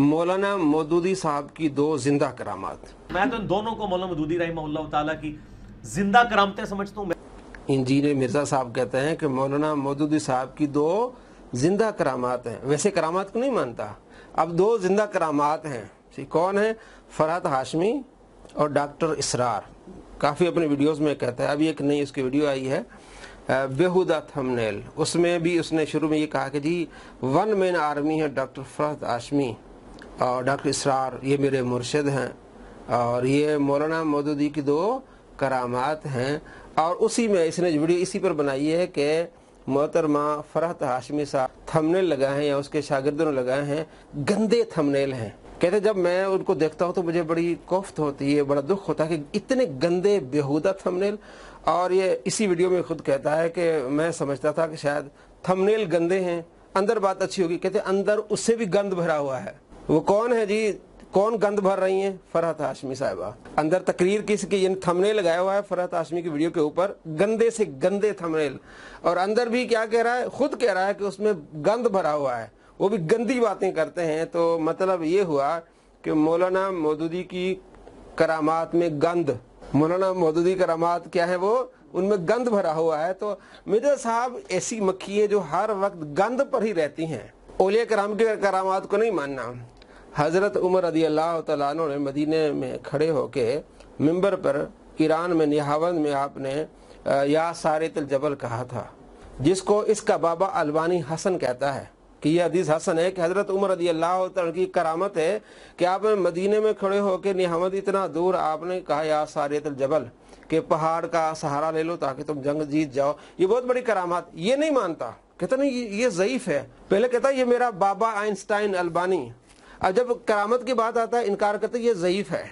मौलाना मौदूदी साहब की दो जिंदा करामात। मैं तो इन दोनों को मौलाना मौदूदी रहमहुल्लाह ताला की जिंदा करामतें समझता हूँ। इंजीनियर मिर्जा साहब कहते हैं कि मौलाना मौदूदी साहब की दो जिंदा करामात हैं। वैसे करामात को नहीं मानता, अब दो जिंदा करामात हैं। कौन है? फरहत हाशमी और डॉक्टर इसरार। काफ़ी अपने वीडियोस में कहता है। अभी एक नई उसकी वीडियो आई है बेहुदा थंबनेल, उसमें भी उसने शुरू में ये कहा कि जी वन मैन आर्मी है डॉक्टर फरहत हाशमी और डॉक्टर इसरार, ये मेरे मुर्शिद हैं और ये मौलाना मौदूदी की दो करामात हैं। और उसी में इसने वीडियो इसी पर बनाई है कि मोहतरमा फरहत हाशमी साहब थंबनेल लगाए हैं या उसके शागिर्दों ने लगाए हैं, गंदे थंबनेल हैं। कहते जब मैं उनको देखता हूँ तो मुझे बड़ी कोफ्त होती है, बड़ा दुख होता है कि इतने गंदे बेहुदा थंबनेल। और ये इसी वीडियो में खुद कहता है कि मैं समझता था कि शायद थंबनेल गंदे हैं, अंदर बात अच्छी होगी। कहते अंदर उससे भी गंद भरा हुआ है। वो कौन है जी? कौन गंद भर रही हैं? फरहत हाशमी साहिबा। अंदर तकरीर किसकी? थंबनेल लगाया हुआ है फरहत हाशमी की वीडियो के ऊपर, गंदे से गंदे थंबनेल। और अंदर भी क्या कह रहा है? खुद कह रहा है कि उसमें गंद भरा हुआ है, वो भी गंदी बातें करते हैं। तो मतलब ये हुआ कि मौलाना मौदूदी की करामात में गंद, मौलाना मौदूदी करामात क्या है? वो उनमें गंद भरा हुआ है। तो मिर्जा साहब ऐसी मक्खी है जो हर वक्त गंद पर ही रहती हैं। औलिया कराम के करामात को नहीं मानना। हजरत उमर रज़ी अल्लाह तआला अन्हु ने मदीने में खड़े होके मिंबर पर ईरान में निहावंद में आपने या सारितल जबल कहा था, जिसको इसका बाबा अलबानी हसन कहता है कि यह हदीस हसन है कि हजरत उमर रज़ी अल्लाह तआला की करामत है कि आप मदीने में खड़े होकर निहावंद इतना दूर आपने कहा या सारितल जबल के पहाड़ का सहारा ले लो ताकि तुम जंग जीत जाओ। ये बहुत बड़ी करामात। ये नहीं मानता, कहता नहीं ये ज़ईफ है। पहले कहता ये मेरा बाबा आइंस्टाइन अलबानी, अब जब करामत की बात आता है इनकार करते ये ज़ईफ है।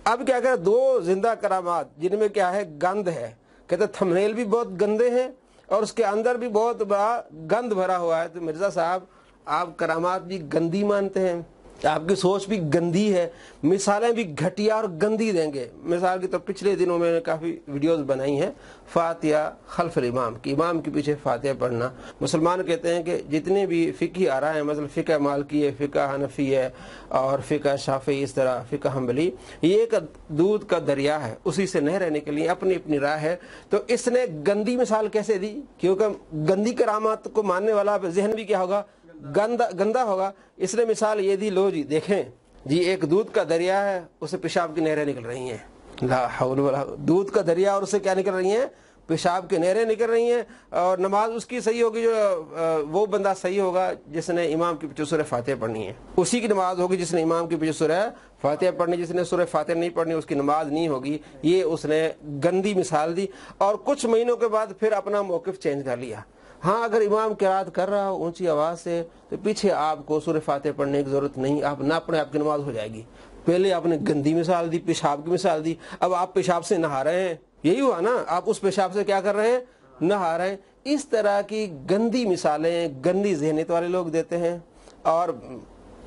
अब क्या करें? दो जिंदा करामात जिनमें क्या है? गंद है। कहते थंबनेल भी बहुत गंदे हैं और उसके अंदर भी बहुत बड़ा गंद भरा हुआ है। तो मिर्जा साहब आप करामात भी गंदी मानते हैं, आपकी सोच भी गंदी है, मिसालें भी घटिया और गंदी देंगे। मिसाल की तो पिछले दिनों में काफ़ी वीडियोस बनाई हैं फातिहा खल्फ इमाम की, इमाम के पीछे फातिहा पढ़ना। मुसलमान कहते हैं कि जितने भी फ़िक़ही आ रहा है, मतलब फ़िक़ह मालिकी है, फ़िक़ह हनफी है और फ़िक़ह शाफ़ी, इस तरह फ़िक़ह हम्बली, ये एक दूध का दरिया है, उसी से नहीं रहने के लिए अपनी अपनी राह है। तो इसने गंदी मिसाल कैसे दी? क्योंकि गंदी करामात को मानने वाला जहन भी क्या होगा? गंदा होगा। इसने मिसाल ये दी, लो जी देखें जी, एक दूध का दरिया है, उसे पेशाब की नहरें निकल रही हैं। ला हौल वला, दूध का दरिया और उससे क्या निकल रही हैं? पेशाब की नहरें निकल रही हैं। और नमाज उसकी सही होगी जो वो बंदा सही होगा जिसने इमाम के पीछे सूरह फातिहा पढ़नी है, उसी की नमाज होगी जिसने इमाम के पीछे सूरह फातिहा पढ़नी। जिसने सूरह फातिहा नहीं पढ़नी उसकी नमाज नहीं होगी। ये उसने गंदी मिसाल दी और कुछ महीनों के बाद फिर अपना मौक़िफ़ चेंज कर लिया। हाँ, अगर इमाम किरात कर रहा हो ऊंची आवाज़ से तो पीछे आपको सूरह फातिहा पढ़ने की ज़रूरत नहीं, आप ना पढ़े आपकी नमाज हो जाएगी। पहले आपने गंदी मिसाल दी, पेशाब की मिसाल दी, अब आप पेशाब से नहा रहे हैं। यही हुआ ना, आप उस पेशाब से क्या कर रहे हैं? नहा रहे हैं। इस तरह की गंदी मिसालें गंदी ज़हनियत वाले लोग देते हैं और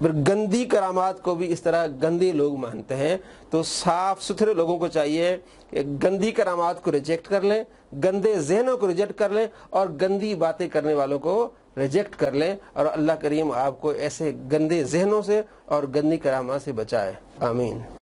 गंदी करामात को भी इस तरह गंदे लोग मानते हैं। तो साफ सुथरे लोगों को चाहिए कि गंदी करामात को रिजेक्ट कर लें, गंदे जहनों को रिजेक्ट कर लें और गंदी बातें करने वालों को रिजेक्ट कर लें। और अल्लाह करीम आपको ऐसे गंदे जहनों से और गंदी करामात से बचाए। आमीन।